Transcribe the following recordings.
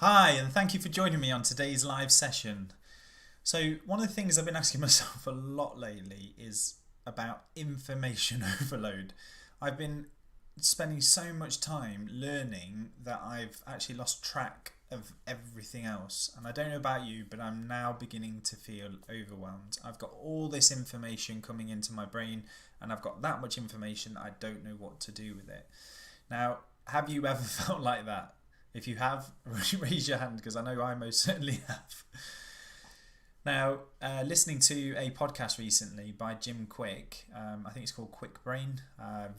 Hi, and thank you for joining me on today's live session. So, one of the things I've been asking myself a lot lately is about information overload. I've been spending so much time learning that I've actually lost track of everything else. And I don't know about you, but I'm now beginning to feel overwhelmed. I've got all this information coming into my brain, and I've got that much information that I don't know what to do with it. Now, have you ever felt like that? If you have, raise your hand because I know I most certainly have. Now, listening to a podcast recently by Jim Quick, I think it's called Quick Brain.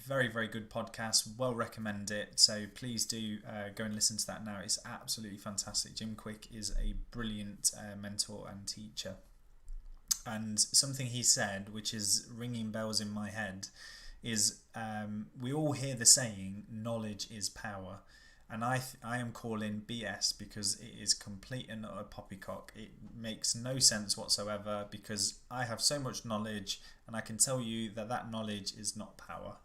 Very, very good podcast. Well recommend it. So please do go and listen to that now. It's absolutely fantastic. Jim Quick is a brilliant mentor and teacher. And something he said, which is ringing bells in my head, is we all hear the saying, knowledge is power. And I am calling BS because it is complete and utter poppycock. It makes no sense whatsoever because I have so much knowledge and I can tell you that that knowledge is not power.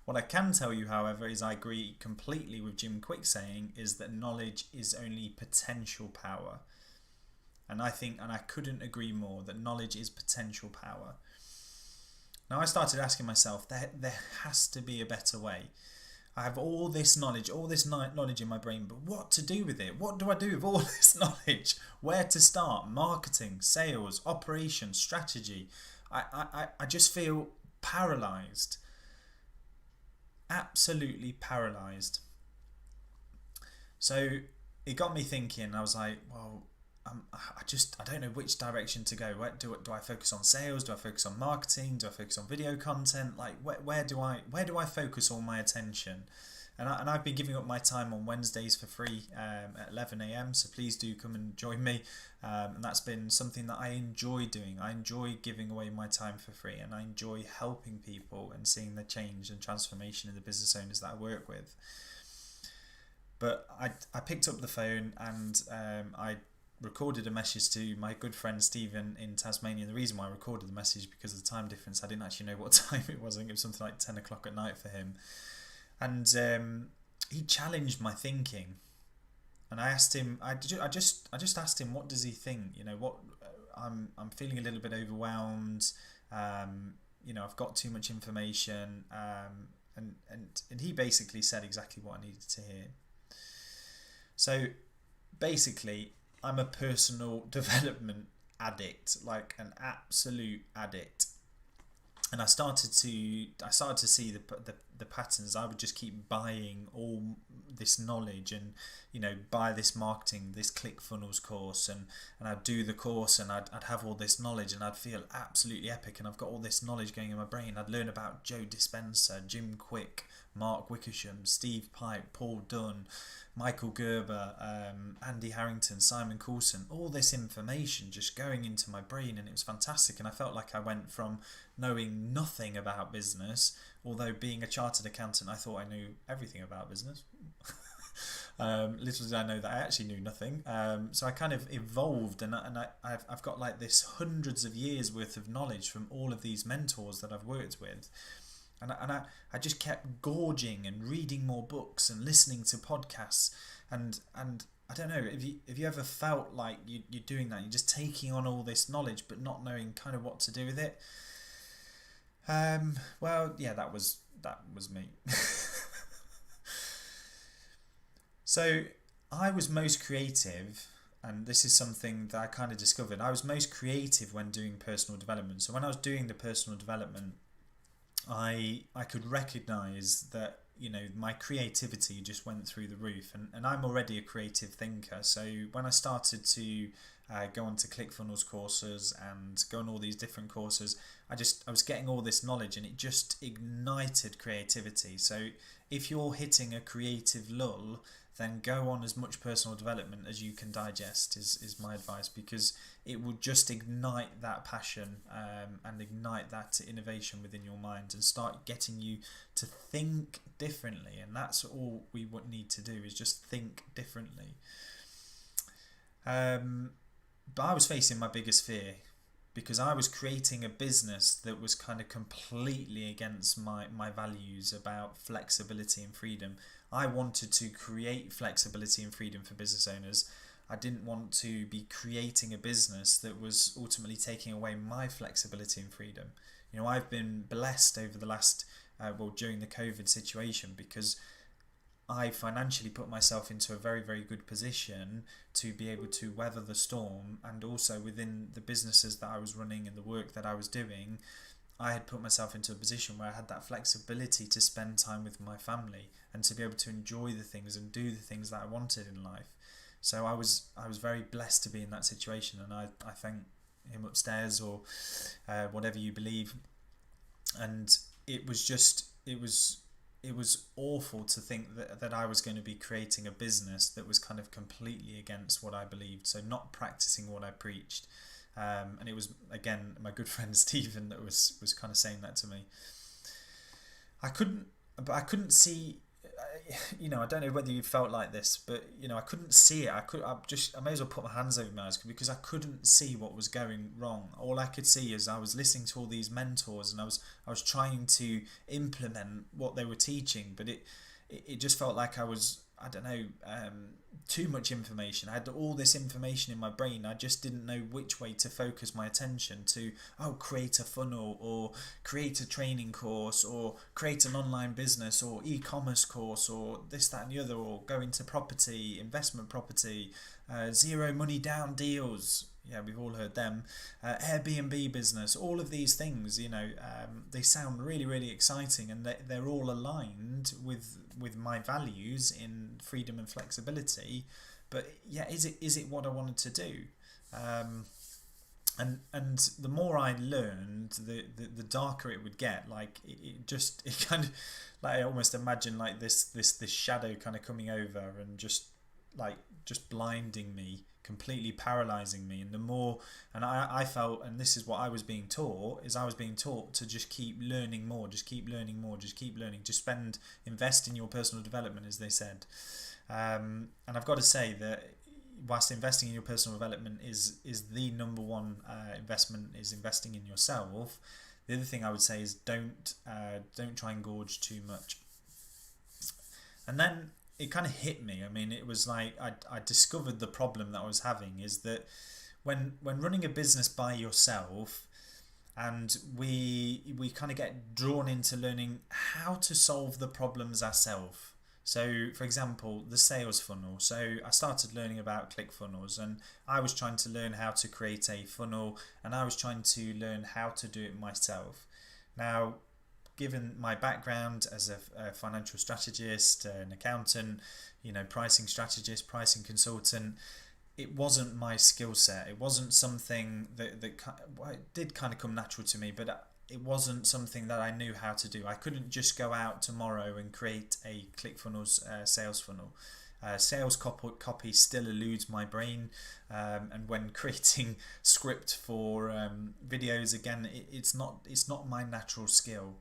What I can tell you, however, is I agree completely with Jim Quick saying is that knowledge is only potential power. And I think, and I couldn't agree more, that knowledge is potential power. Now I started asking myself, there has to be a better way. I have all this knowledge in my brain, but what to do with it? What do I do with all this knowledge? Where to start? Marketing, sales, operations, strategy. I just feel paralyzed. Absolutely paralyzed. So it got me thinking. I was like, well, I don't know which direction to go. Do I focus on sales? Do I focus on marketing? Do I focus on video content? Like where do I focus all my attention? And I've been giving up my time on Wednesdays for free at 11 a.m. So please do come and join me. And that's been something that I enjoy doing. I enjoy giving away my time for free, and I enjoy helping people and seeing the change and transformation in the business owners that I work with. But I picked up the phone and I recorded a message to my good friend Stephen in Tasmania. And the reason why I recorded the message because of the time difference, I didn't actually know what time it was. I think it was something like 10 o'clock at night for him. And he challenged my thinking. And I asked him, I just asked him, what does he think? I'm feeling a little bit overwhelmed. I've got too much information. And he basically said exactly what I needed to hear. So basically, I'm a personal development addict, like an absolute addict. And I started to see the patterns. I would just keep buying all this knowledge and buy this marketing, this ClickFunnels course, and I'd do the course and I'd have all this knowledge and I'd feel absolutely epic, and I've got all this knowledge going in my brain. I'd learn about Joe Dispenza, Jim Quick, Mark Wickersham, Steve Pipe, Paul Dunn, Michael Gerber, Andy Harrington, Simon Coulson, all this information just going into my brain, and it was fantastic. And I felt like I went from knowing nothing about business, although being a chartered accountant I thought I knew everything about business. Little did I know that I actually knew nothing. So I kind of evolved, and I've got like this hundreds of years worth of knowledge from all of these mentors that I've worked with. And I just kept gorging and reading more books and listening to podcasts, and I don't know if you ever felt like you're doing that. You're just taking on all this knowledge but not knowing kind of what to do with it. Well, yeah, that was me. So I was most creative, and this is something that I kind of discovered. I was most creative when doing personal development. So when I was doing the personal development, I could recognize that my creativity just went through the roof, and I'm already a creative thinker. So when I started to go on to ClickFunnels courses and go on all these different courses, I was getting all this knowledge, and it just ignited creativity. So if you're hitting a creative lull, then go on as much personal development as you can digest is my advice, because it will just ignite that passion and ignite that innovation within your mind and start getting you to think differently. And that's all we would need to do, is just think differently. But I was facing my biggest fear, because I was creating a business that was kind of completely against my values about flexibility and freedom. I wanted to create flexibility and freedom for business owners. I didn't want to be creating a business that was ultimately taking away my flexibility and freedom. You know, I've been blessed over the last, during the COVID situation, because I financially put myself into a very, very good position to be able to weather the storm, and also within the businesses that I was running and the work that I was doing, I had put myself into a position where I had that flexibility to spend time with my family and to be able to enjoy the things and do the things that I wanted in life. So I was very blessed to be in that situation, and I thank him upstairs, or whatever you believe. And it was awful to think that I was going to be creating a business that was kind of completely against what I believed, so not practicing what I preached. And it was, again, my good friend Stephen that was kind of saying that to me. I couldn't see, you know, I don't know whether you felt like this, but you know, I couldn't see it. I may as well put my hands over my eyes, because I couldn't see what was going wrong. All I could see is I was listening to all these mentors, and I was trying to implement what they were teaching, but it just felt like I was, I don't know, too much information. I had all this information in my brain. I just didn't know which way to focus my attention to. Create a funnel, or create a training course, or create an online business, or e-commerce course, or this, that and the other, or go into property, investment property, zero money down deals. Yeah, we've all heard them. Airbnb business, all of these things, you know, they sound really, really exciting, and they're all aligned with my values in freedom and flexibility. But yeah, is it what I wanted to do? And the more I learned, the darker it would get. Like it kind of, like, I almost imagine like this shadow kind of coming over and just blinding me, completely paralyzing me. And the more, and I felt, and this is what I was being taught, is I was being taught to just keep learning more, just keep learning more, just keep learning, just invest in your personal development, as they said. And I've got to say that whilst investing in your personal development is the number one investment, is investing in yourself, the other thing I would say is don't try and gorge too much. And then it kind of hit me. I mean, it was like I discovered the problem that I was having is that when running a business by yourself, and we kind of get drawn into learning how to solve the problems ourselves. So, for example, the sales funnel. So I started learning about ClickFunnels, and I was trying to learn how to create a funnel, and I was trying to learn how to do it myself. Now, given my background as a financial strategist, an accountant, you know, pricing strategist, pricing consultant, it wasn't my skill set. It wasn't something that it did kind of come natural to me, but it wasn't something that I knew how to do. I couldn't just go out tomorrow and create a ClickFunnels sales funnel. Sales copy still eludes my brain, and when creating script for videos, again, it's not my natural skill.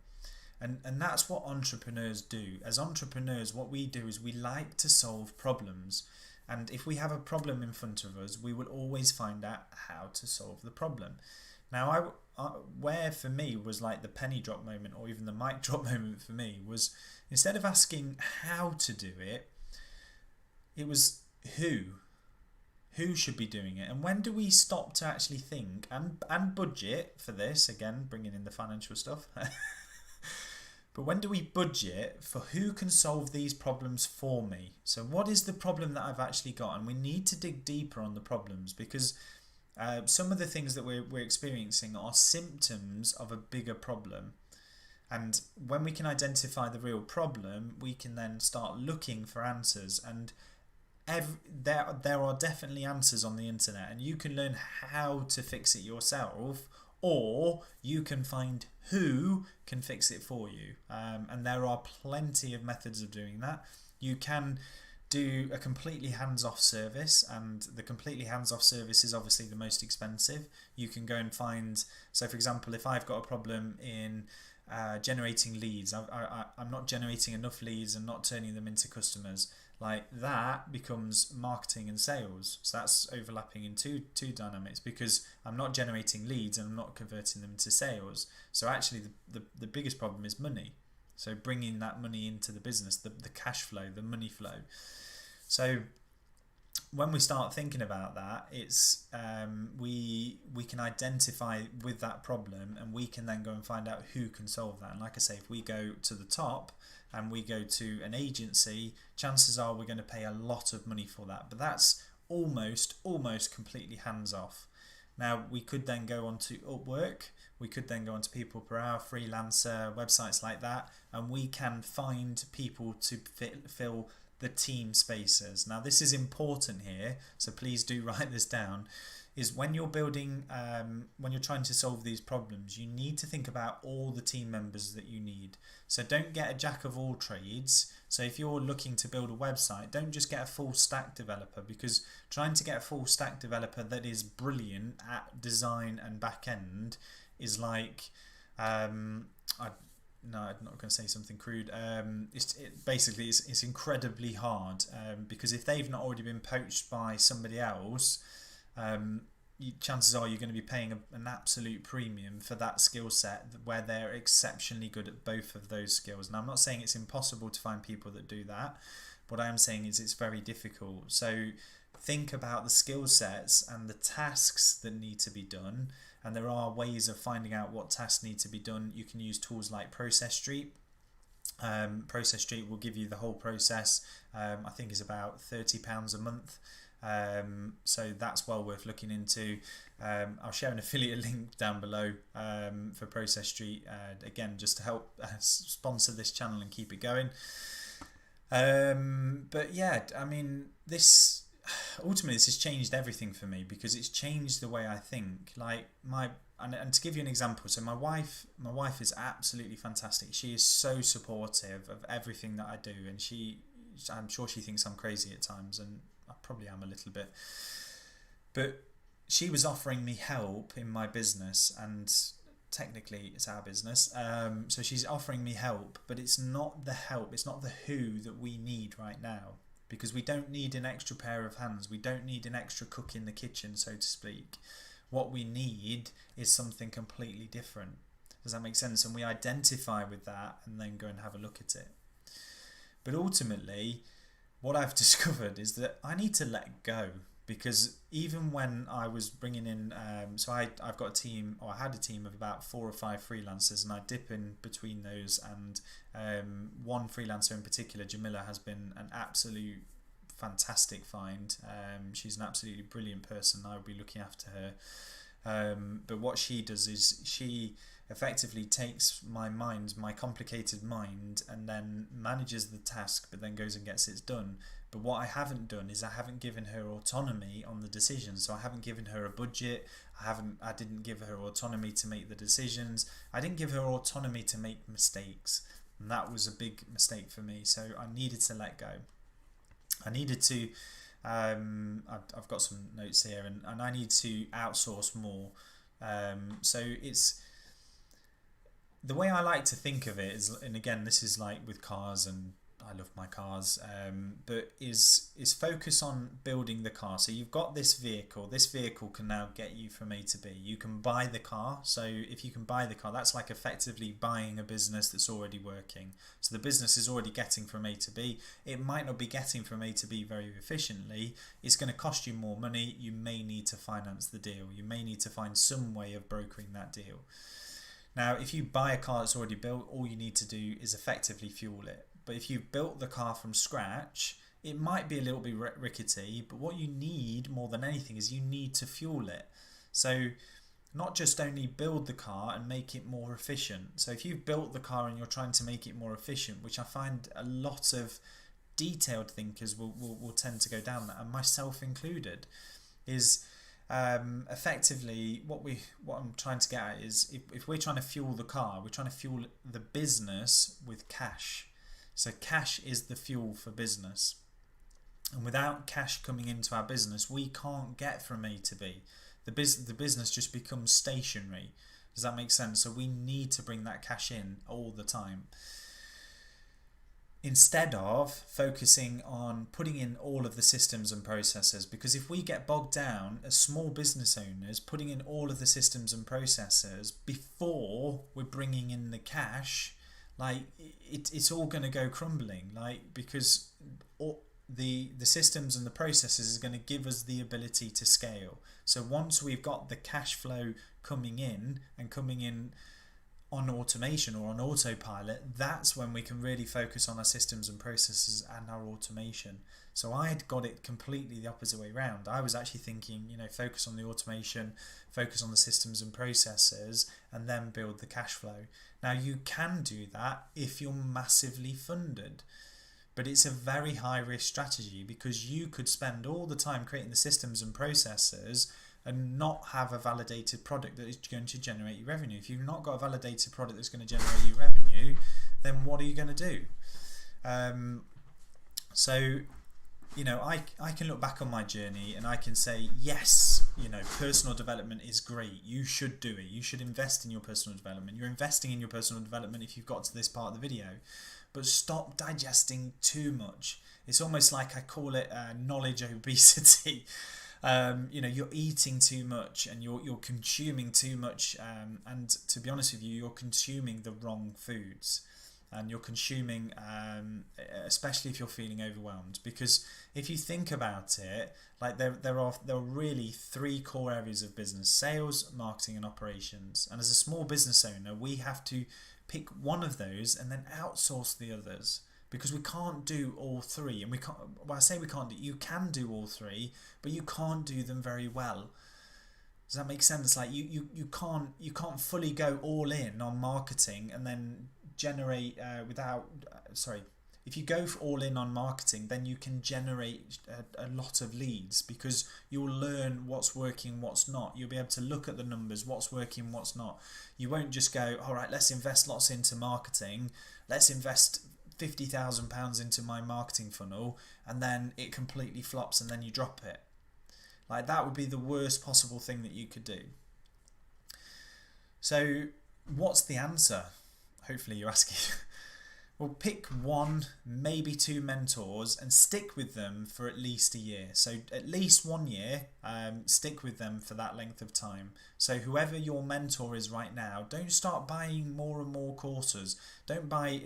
And that's what entrepreneurs do. As entrepreneurs, what we do is we like to solve problems. And if we have a problem in front of us, we will always find out how to solve the problem. Now, where for me was like the penny drop moment, or even the mic drop moment for me, was instead of asking how to do it, it was who should be doing it. And when do we stop to actually think and budget for this? Again, bringing in the financial stuff. But when do we budget for who can solve these problems for me? So what is the problem that I've actually got? And we need to dig deeper on the problems, because some of the things that we're experiencing are symptoms of a bigger problem. And when we can identify the real problem, we can then start looking for answers. And there are definitely answers on the internet, and you can learn how to fix it yourself, or you can find who can fix it for you. And there are plenty of methods of doing that. You can do a completely hands-off service, and the completely hands-off service is obviously the most expensive. You can go and find, so for example, if I've got a problem in generating leads, I'm not generating enough leads and not turning them into customers, like that becomes marketing and sales. So that's overlapping in two dynamics, because I'm not generating leads and I'm not converting them to sales. So actually the biggest problem is money. So bringing that money into the business, the cash flow, the money flow. So when we start thinking about that, it's we can identify with that problem, and we can then go and find out who can solve that. And like I say, if we go to the top and we go to an agency, chances are we're going to pay a lot of money for that. But that's almost completely hands off. Now we could then go on to Upwork, we could then go on to People Per Hour, Freelancer, websites like that, and we can find people to fill the team spaces. Now this is important here, so please do write this down, is when you're building, when you're trying to solve these problems, you need to think about all the team members that you need. So don't get a jack of all trades. So if you're looking to build a website, don't just get a full stack developer, because trying to get a full stack developer that is brilliant at design and back end is like, no, I'm not going to say something crude. It's incredibly hard, because if they've not already been poached by somebody else, chances are you're going to be paying an absolute premium for that skill set where they're exceptionally good at both of those skills. Now I'm not saying it's impossible to find people that do that. What I am saying is it's very difficult. So think about the skill sets and the tasks that need to be done, and there are ways of finding out what tasks need to be done. You can use tools like Process Street. Process Street will give you the whole process. I think is about £30 a month. So that's well worth looking into. I'll share an affiliate link down below for Process Street, again just to help sponsor this channel and keep it going. But yeah, I mean, this has changed everything for me, because it's changed the way I think. Like and to give you an example, so my wife is absolutely fantastic. She is so supportive of everything that I do, and I'm sure she thinks I'm crazy at times, and I probably am a little bit, but she was offering me help in my business, and technically it's our business, so she's offering me help, but it's not the help, it's not the who that we need right now, because we don't need an extra pair of hands, we don't need an extra cook in the kitchen, so to speak. What we need is something completely different. Does that make sense? And we identify with that and then go and have a look at it. But ultimately, what I've discovered is that I need to let go, because even when I was bringing in, so I've got a team, or I had a team of about 4 or 5 freelancers, and I dip in between those, and one freelancer in particular, Jamila, has been an absolute fantastic find. She's an absolutely brilliant person. I would be looking after her. But what she does is she effectively takes my complicated mind, and then manages the task, but then goes and gets it done. But what I haven't done is I haven't given her autonomy on the decisions. So I haven't given her a budget. I didn't give her autonomy to make the decisions. I didn't give her autonomy to make mistakes, and that was a big mistake for me. So I needed to let go. I needed to, I've got some notes here, and I need to outsource more. So it's, the way I like to think of it is, and again, this is like with cars, and I love my cars, but is focus on building the car. So you've got this vehicle can now get you from A to B. You can buy the car. So if you can buy the car, that's like effectively buying a business that's already working. So the business is already getting from A to B. It might not be getting from A to B very efficiently. It's going to cost you more money. You may need to finance the deal. You may need to find some way of brokering that deal. Now, if you buy a car that's already built, all you need to do is effectively fuel it. But if you've built the car from scratch, it might be a little bit rickety, but what you need more than anything is you need to fuel it. So not just only build the car and make it more efficient. So if you've built the car and you're trying to make it more efficient, which I find a lot of detailed thinkers will tend to go down that, and myself included, is effectively what I'm trying to get at is if we're trying to fuel the car, we're trying to fuel the business with cash. So cash is the fuel for business, and without cash coming into our business, we can't get from A to B. The business just becomes stationary. Does that make sense? So we need to bring that cash in all the time, instead of focusing on putting in all of the systems and processes. Because if we get bogged down as small business owners putting in all of the systems and processes before we're bringing in the cash, like it's all going to go crumbling, like, because all, the systems and the processes are going to give us the ability to scale. So once we've got the cash flow coming in and coming in on automation or on autopilot, that's when we can really focus on our systems and processes and our automation. So I'd got it completely the opposite way around. I was actually thinking, focus on the automation, focus on the systems and processes, and then build the cash flow. Now you can do that if you're massively funded, but it's a very high risk strategy, because you could spend all the time creating the systems and processes and not have a validated product that is going to generate you revenue. If you've not got a validated product that's going to generate you revenue, then what are you going to do? So I can look back on my journey and I can say, yes, personal development is great. You should do it. You should invest in your personal development. You're investing in your personal development if you've got to this part of the video. But stop digesting too much. It's almost like I call it knowledge obesity. You're eating too much and you're consuming too much, and to be honest with you, you're consuming the wrong foods, and you're consuming, especially if you're feeling overwhelmed. Because if you think about it, like there are really three core areas of business: sales, marketing, and operations. And as a small business owner, we have to pick one of those and then outsource the others, because we can't do all three. And we can't, well, I say we can't do, you can do all three, but you can't do them very well. Does that make sense? Like you can't fully go all in on marketing and then generate if you go all in on marketing, then you can generate a lot of leads, because you'll learn what's working, what's not. You'll be able to look at the numbers, what's working, what's not. You won't just go, all right, let's invest lots into marketing, let's invest £50,000 into my marketing funnel, and then it completely flops and then you drop it. Like, that would be the worst possible thing that you could do. So what's the answer? Hopefully you're asking. Well, pick one, maybe two mentors and stick with them for at least a year. So at least 1 year, stick with them for that length of time. So whoever your mentor is right now, don't start buying more and more courses. Don't buy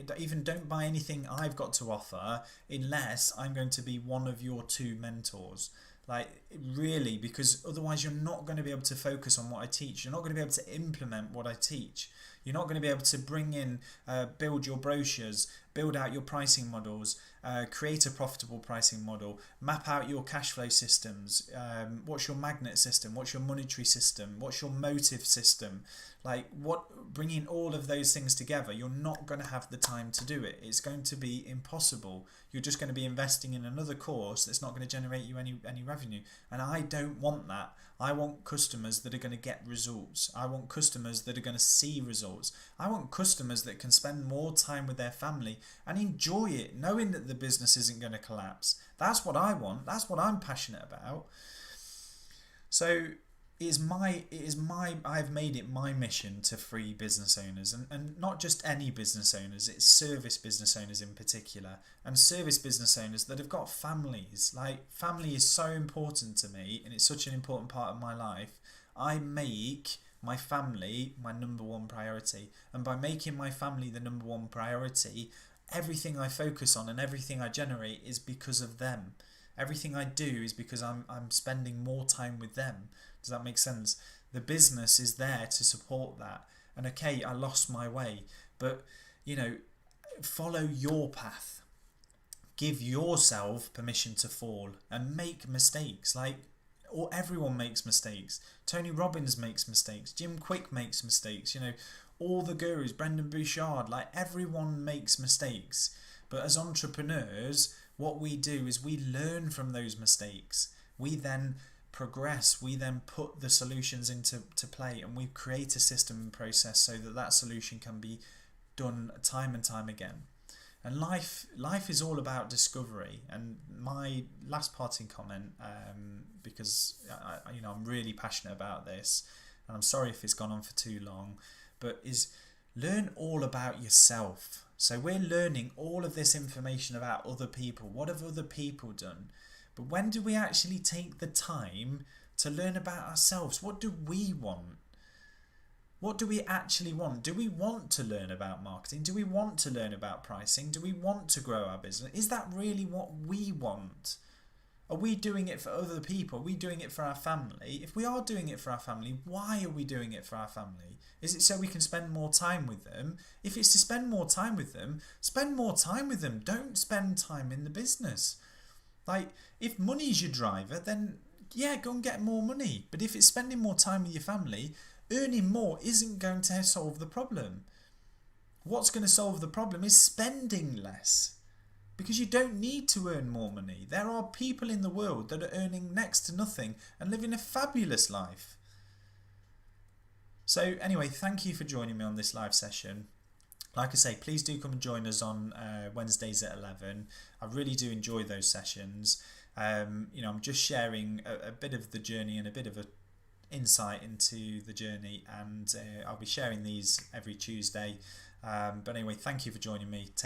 anything I've got to offer unless I'm going to be one of your two mentors. Like, really, because otherwise you're not going to be able to focus on what I teach. You're not going to be able to implement what I teach. You're not going to be able to bring in, build your brochures, build out your pricing models, create a profitable pricing model, map out your cash flow systems. What's your magnet system? What's your monetary system? What's your motive system? Like, bringing all of those things together, you're not going to have the time to do it. It's going to be impossible. You're just going to be investing in another course that's not going to generate you any revenue. And I don't want that. I want customers that are going to get results. I want customers that are going to see results. I want customers that can spend more time with their family and enjoy it, knowing that the business isn't going to collapse. That's what I want. That's what I'm passionate about. So I've made it my mission to free business owners, and not just any business owners, it's service business owners in particular, and service business owners that have got families. Like, family is so important to me, and it's such an important part of my life. I make my family my number one priority, and by making my family the number one priority, everything I focus on and everything I generate is because of them. Everything I do is because I'm spending more time with them. Does that make sense? The business is there to support that. And okay, I lost my way, but follow your path. Give yourself permission to fall and make mistakes. Or everyone makes mistakes. Tony Robbins makes mistakes. Jim Quick makes mistakes. All the gurus, Brendan Bouchard, everyone makes mistakes. But as entrepreneurs, what we do is we learn from those mistakes. We then progress. We then put the solutions into play, and we create a system and process so that solution can be done time and time again. And life is all about discovery. And my last parting comment, because I'm really passionate about this, and I'm sorry if it's gone on for too long, but is learn all about yourself. So we're learning all of this information about other people. What have other people done? But when do we actually take the time to learn about ourselves? What do we want? What do we actually want? Do we want to learn about marketing? Do we want to learn about pricing? Do we want to grow our business? Is that really what we want? Are we doing it for other people? Are we doing it for our family? If we are doing it for our family, why are we doing it for our family? Is it so we can spend more time with them? If it's to spend more time with them, spend more time with them. Don't spend time in the business. Like, if money's your driver, then yeah, go and get more money. But if it's spending more time with your family, earning more isn't going to solve the problem. What's going to solve the problem is spending less. Because you don't need to earn more money. There are people in the world that are earning next to nothing and living a fabulous life. So anyway, thank you for joining me on this live session. Like I say, please do come and join us on Wednesdays at 11. I really do enjoy those sessions. I'm just sharing a bit of the journey and a bit of an insight into the journey, and I'll be sharing these every Tuesday. But anyway, thank you for joining me. Take